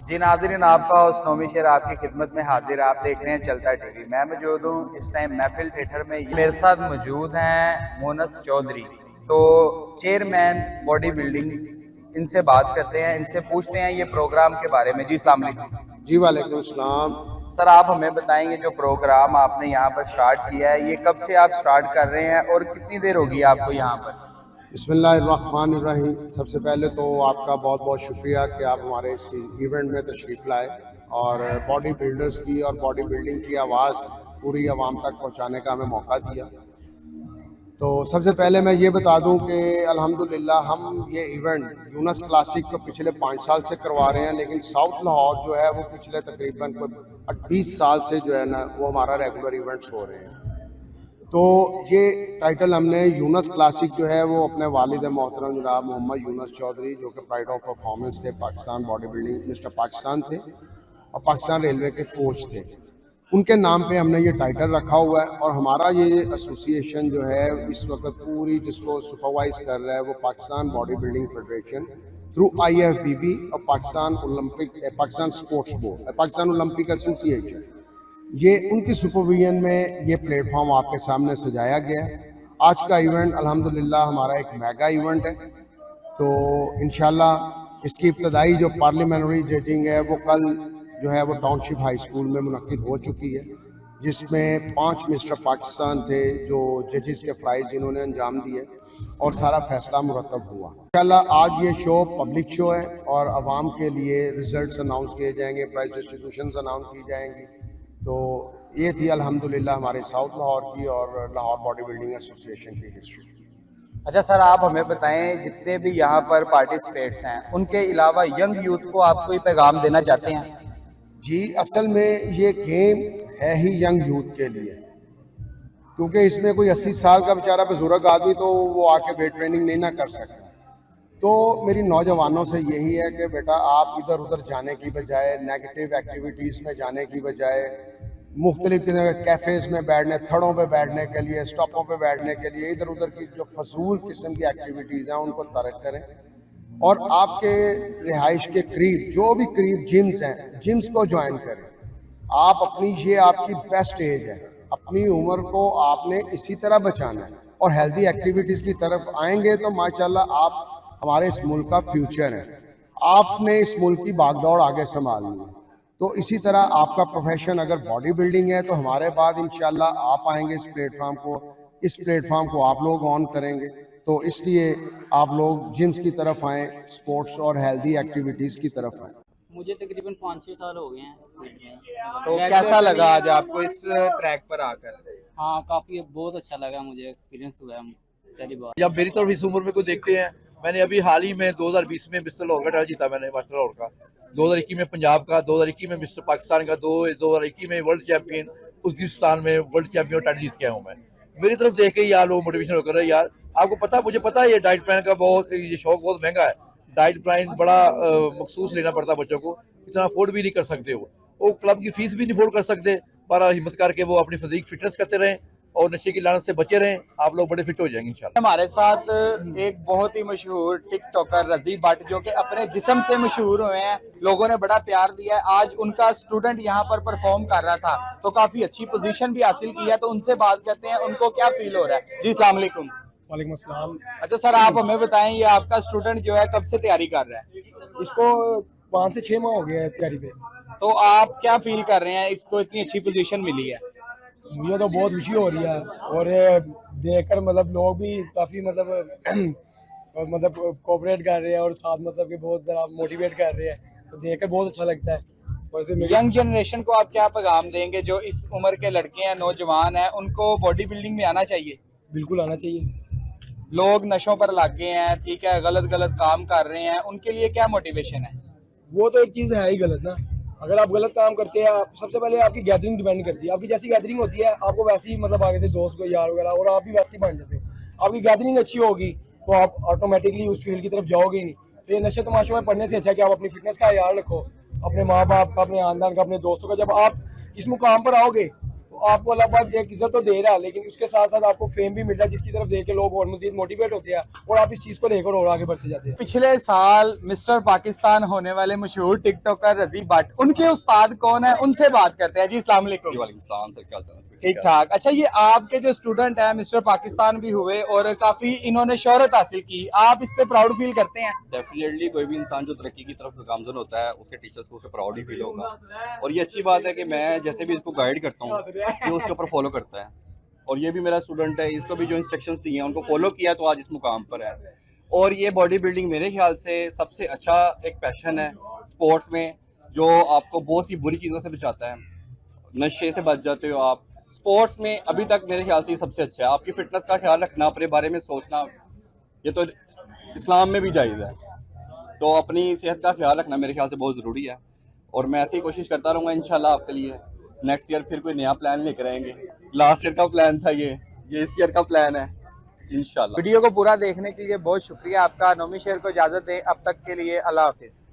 जी नाज़रीन, आपका होस्ट नौमी शेर आपकी खिदमत में हाजिर है। आप देख रहे हैं चलता टीवी। मैं मौजूद हूँ इस टाइम महफिल थिएटर में। मेरे साथ मौजूद हैं मोनस चौधरी, तो चेयरमैन बॉडी बिल्डिंग। इनसे बात करते हैं, इनसे पूछते हैं ये प्रोग्राम के बारे में। जी अस्सलाम वालेकुम। जी वालेकुम सलाम। सर, आप हमें बताएंगे जो प्रोग्राम आपने यहाँ पर स्टार्ट किया है, ये कब से आप स्टार्ट कर रहे हैं और कितनी देर होगी आपको यहाँ पर? बिस्मिल्लाहिर्रहमानिर्रहीम। सबसे पहले तो आपका बहुत बहुत शुक्रिया कि आप हमारे इस इवेंट में तशरीफ़ लाए और बॉडी बिल्डर्स की और बॉडी बिल्डिंग की आवाज़ पूरी आवाम तक पहुँचाने का हमें मौका दिया। तो सबसे पहले मैं ये बता दूं कि अल्हम्दुलिल्लाह हम ये इवेंट यूनस क्लासिक को पिछले 5 साल से करवा रहे हैं, लेकिन साउथ लाहौर जो है वो पिछले तकरीबन 20 साल से जो है ना वो हमारा रेगुलर इवेंट्स हो रहे हैं। तो ये टाइटल हमने यूनस क्लासिक जो है वो अपने वालिद मोहतरम जनाब मोहम्मद यूनस चौधरी, जो कि प्राइड ऑफ परफॉर्मेंस थे, Pakistan body building mister Pakistan थे और पाकिस्तान रेलवे के कोच थे, उनके नाम पे हमने ये टाइटल रखा हुआ है। और हमारा ये एसोसिएशन जो है इस वक्त पूरी जिसको सुपरवाइज कर रहा है वो Pakistan body building federation through IFBB और Pakistan sports board, Pakistan Olympic association, ये उनकी सुपरविजन में ये प्लेटफॉर्म आपके सामने सजाया गया है। आज का इवेंट अल्हम्दुलिल्लाह हमारा एक मेगा इवेंट है। तो इंशाल्लाह इसकी इब्तदाई जो पार्लियामेंट्री जजिंग है वो कल जो है वो टाउनशिप हाई स्कूल में मुनक्किद हो चुकी है, जिसमें 5 मिस्टर पाकिस्तान थे जो जजेस के फ़राइज़ जिन्होंने अंजाम दिए और सारा फैसला मुरतब हुआ। इंशाल्लाह आज ये शो पब्लिक शो है और आवाम के लिए रिजल्ट्स अनाउंस किए जाएंगे, प्राइज डिस्ट्रीब्यूशन अनाउंस की जाएंगी। तो ये थी अल्हम्दुलिल्लाह हमारे साउथ लाहौर की और लाहौर बॉडी बिल्डिंग एसोसिएशन की हिस्ट्री। अच्छा सर, आप हमें बताएं जितने भी यहाँ पर पार्टिसिपेट्स हैं उनके अलावा यंग यूथ को आप कोई पैगाम देना चाहते हैं? जी, असल में ये गेम है ही यंग यूथ के लिए, क्योंकि इसमें कोई 80 साल का बेचारा बुजुर्ग आदमी तो वो आके वेट ट्रेनिंग नहीं ना कर सकता। तो मेरी नौजवानों से यही है कि बेटा आप इधर उधर जाने की बजाय, नेगेटिव एक्टिविटीज़ में जाने की बजाय, मुख्तलिफ किस्म के कैफ़ेज़ में बैठने, थड़ों पे बैठने के लिए, स्टॉपों पे बैठने के लिए, इधर उधर की जो फजूल किस्म की एक्टिविटीज़ हैं उनको तर्क करें और आपके रिहाइश के करीब जो भी करीब जिम्स हैं, जिम्स को ज्वाइन करें। आप अपनी, ये आपकी बेस्ट एज है, अपनी उम्र को आपने इसी तरह बचाना है और हेल्दी एक्टिविटीज़ की तरफ आएंगे तो माशाल्लाह आप हमारे इस मुल्क का फ्यूचर है। आपने इस मुल्क की भागदौड़ आगे संभालनी है। तो इसी तरह आपका प्रोफेशन अगर बॉडी बिल्डिंग है तो हमारे बाद इंशाल्लाह आप आएंगे इस प्लेटफॉर्म को आप लोग ऑन करेंगे। तो इसलिए आप लोग जिम्स की तरफ आएँ, स्पोर्ट्स और हेल्दी एक्टिविटीज़ की तरफ आएँ। मुझे तकरीबन 5-6 साल हो गए हैं इस फील्ड में। तो कैसा लगा आज आपको इस ट्रैक पर आकर? हाँ, काफ़ी बहुत अच्छा लगा, मुझे एक्सपीरियंस हुआ है पहली बार। जब मेरी तरफ इस उम्र में को देखते हैं, मैंने अभी हाल ही में 2020 में मिस्टर लाहौर का टाइटल जीता मैंने, मास्टर लाहौर का, 2021 में पंजाब का, 2021 में मिस्टर पाकिस्तान का, 2021 में वर्ल्ड चैंपियन उज़्बेकिस्तान में वर्ल्ड चैंपियन टाइटल जीत के आया हूँ मैं। मेरी तरफ देख के यार लोग मोटिवेशन होकर, यार आपको पता, मुझे पता है ये डाइट प्लान का बहुत, ये शौक बहुत महंगा है। डाइट प्लान बड़ा मखसूस लेना पड़ता है बच्चों को, इतना अफोर्ड भी नहीं कर सकते वो क्लब की फीस भी नहीं अफोर्ड कर सकते, पर हिम्मत करके वो अपनी फिजिक फिटनेस करते रहें और नशे की लानत से बचे रहें, आप लोग बड़े फिट हो जाएंगे इंशाल्लाह। हमारे साथ एक बहुत ही मशहूर टिकटॉकर रजी भट्ट, जो कि अपने जिस्म से मशहूर हुए हैं, लोगों ने बड़ा प्यार दिया है। आज उनका स्टूडेंट यहाँ पर परफॉर्म कर रहा था तो काफी अच्छी पोजीशन भी हासिल की है, तो उनसे बात करते हैं उनको क्या फील हो रहा है। जी अस्सलाम वालेकुम। वालेकुम अस्सलाम। अच्छा सर, आप हमें बताएं ये आपका स्टूडेंट जो है कब से तैयारी कर रहा है? इसको 5 से 6 माह हो गया है तैयारी पे। तो आप क्या फील कर रहे हैं, इसको इतनी अच्छी पोजीशन मिली है? मुझे तो बहुत खुशी हो रही है और देखकर मतलब लोग भी काफ़ी मतलब कोऑपरेट कर रहे हैं और साथ मतलब कि बहुत ज़्यादा मोटिवेट कर रहे हैं, तो देखकर बहुत अच्छा लगता है। यंग जनरेशन को आप क्या पैगाम देंगे जो इस उम्र के लड़के हैं, नौजवान हैं, उनको बॉडी बिल्डिंग में आना चाहिए? बिल्कुल आना चाहिए। लोग नशों पर लग गए हैं, ठीक है, गलत गलत काम कर रहे हैं, उनके लिए क्या मोटिवेशन है? वो तो एक चीज़ है ही गलत ना। अगर आप गलत काम करते हैं, सबसे पहले आपकी गैदरिंग डिपेंड करती है। आपकी जैसी गैदरिंग होती है आपको वैसी मतलब आगे से दोस्त को यार वगैरह, और आप भी वैसे ही बन जाते हो। आपकी गैदरिंग अच्छी होगी तो आप ऑटोमेटिकली उस फील्ड की तरफ जाओगे ही नहीं। तो ये नशे तमाशों में पढ़ने से अच्छा है कि आप अपनी फिटनेस का ख्याल रखो, अपने माँ बाप का, अपने खानदान का, अपने दोस्तों का। जब आप इस मुकाम पर आओगे तो आपको अल्लाह पाक एक इज्जत तो दे रहा है, लेकिन उसके साथ साथ आपको फेम भी मिल रहा है, जिसकी तरफ देख के लोग और मजीद मोटिवेट होते हैं और आप इस चीज को लेकर और आगे बढ़ते जाते हैं। पिछले साल मिस्टर पाकिस्तान होने वाले मशहूर टिकटॉकर रजी भट्ट, उनके उस्ताद कौन है, उनसे बात करते हैं। जी अस्सलाम वालेकुम। वालेकुम सलाम सर, क्या हाल है? ठीक ठाक। अच्छा, ये आपके जो स्टूडेंट हैं मिस्टर पाकिस्तान भी हुए और काफी इन्होंने शोहरत हासिल की, आप इस पे प्राउड फील करते हैं? डेफिनेटली कोई भी इंसान जो तरक्की की तरफ गामजन होता है उसके टीचर्स को उससे प्राउड ही फील होगा। और ये अच्छी बात है कि मैं जैसे भी इसको गाइड करता हूँ ये उसके ऊपर फॉलो करता है। और ये भी मेरा स्टूडेंट है, इसको भी जो इंस्ट्रक्शंस दिए हैं उनको फॉलो किया तो आज इस मुकाम पर है। और ये बॉडी बिल्डिंग मेरे ख्याल से सबसे अच्छा एक पैशन है स्पोर्ट्स में, जो आपको बहुत सी बुरी चीज़ों से बचाता है। नशे से बच जाते हो आप। स्पोर्ट्स में अभी तक मेरे ख्याल से ये सबसे अच्छा है। आपकी फिटनेस का ख्याल रखना, अपने बारे में सोचना, ये तो इस्लाम में भी जायज़ है। तो अपनी सेहत का ख्याल रखना मेरे ख्याल से बहुत ज़रूरी है। और मैं ऐसे ही कोशिश करता रहूँगा इंशाल्लाह आपके लिए। नेक्स्ट ईयर फिर कोई नया प्लान लेकर आएंगे। लास्ट ईयर का प्लान था ये इस ईयर का प्लान है इंशाल्लाह। वीडियो को पूरा देखने के लिए बहुत शुक्रिया आपका। नौमी शेर को इजाजत दें, अब तक के लिए अल्लाह हाफिज।